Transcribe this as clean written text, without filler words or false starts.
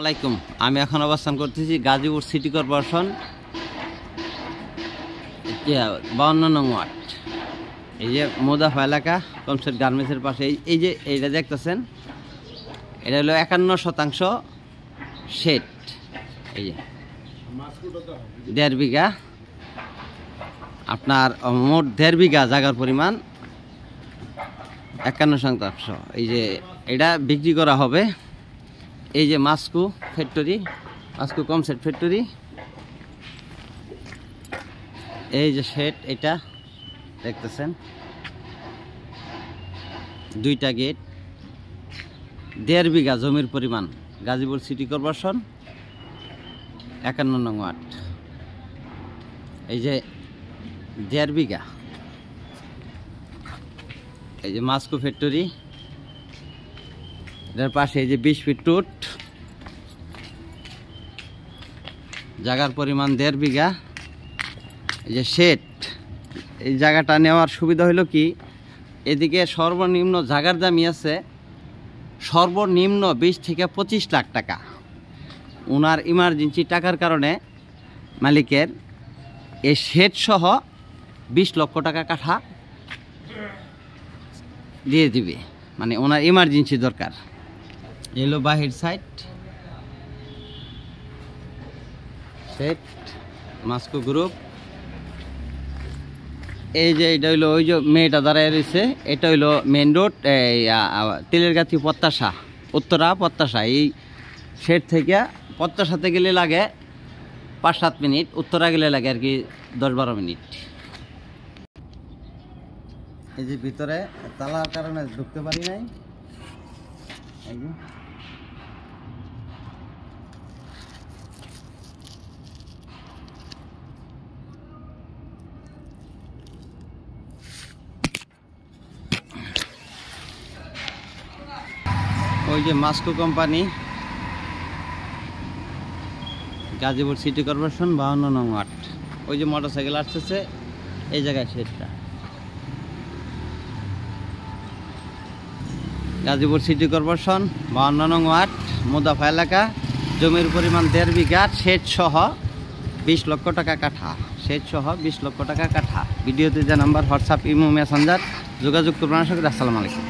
আলাইকুম। আমি এখন অবস্থান করতেছি গাজীপুর সিটি কর্পোরেশন 52 নং ওয়ার্ড। এই যে মোদাফা এলাকা কমসেট গার্মেন্টসের পাশে এই যে এইটা দেখতেছেন, এটা হলো 51% শেড। এই যে 1.5 বিঘা, আপনার মোট 1.5 বিঘা জায়গার পরিমাণ 51%। এই যে এটা বিক্রি করা হবে। এই যে মাস্কো ফ্যাক্টরি, মাস্কো কমসেট ফ্যাক্টরি। এই যে শেড, এটা দেখতেছেন, 2টা গেট, 1.5 বিঘা জমির পরিমাণ, গাজীপুর সিটি কর্পোরেশন 51 নং ওয়ার্ড। এই যে 1.5 বিঘা। এই যে মাস্কো ফ্যাক্টরি, এটার পাশে এই যে 20 ফিট রোড, জায়গার পরিমাণ 1.5 বিঘা। এই যে শেড, এই জায়গাটা নেওয়ার সুবিধা হলো কি, এদিকে সর্বনিম্ন জায়গার দামই আছে সর্বনিম্ন 20 থেকে 25 লাখ টাকা। ওনার ইমার্জেন্সি টাকার কারণে মালিকের এই শেড সহ 20 লক্ষ টাকা কাঠা দিয়ে দিবে, মানে ওনার ইমার্জেন্সি দরকার। এলো বাহির সাইড সেট মাস্কো গ্রুপ। এই যে এটা হইলো ওই যে মেয়েটা দাঁড়ায় রয়েছে, এটা হইলো মেন রোড, তেলেরগাছি প্রত্যাশা, উত্তরা প্রত্যাশা। এই শেড থেকে প্রত্যাশাতে গেলে লাগে 5-7 মিনিট, উত্তরা গেলে লাগে আর কি 10-12 মিনিট। এই যে ভিতরে তালার কারণে ঢুকতে পারি নাই। এই যে ওই যে Moscow company, Gazipur city corporation 52 নং ওয়ার্ড। ওই যে মোটরসাইকেল আসতেছে এই জায়গায় শেডটা। গাজীপুর সিটি কর্পোরেশন 52 নং ওয়ার্ড, মোদাফা এলাকা, জমির পরিমাণ 1.5 বিঘা, শেড সহ 20 লক্ষ টাকা কাঠা, শেড সহ 20 লক্ষ টাকা কাঠা। ভিডিওতে যে নাম্বার, হোয়াটসঅ্যাপ, ইমো, মেসেঞ্জার যোগাযোগ করবেন। আশা করি। আসসালামু আলাইকুম।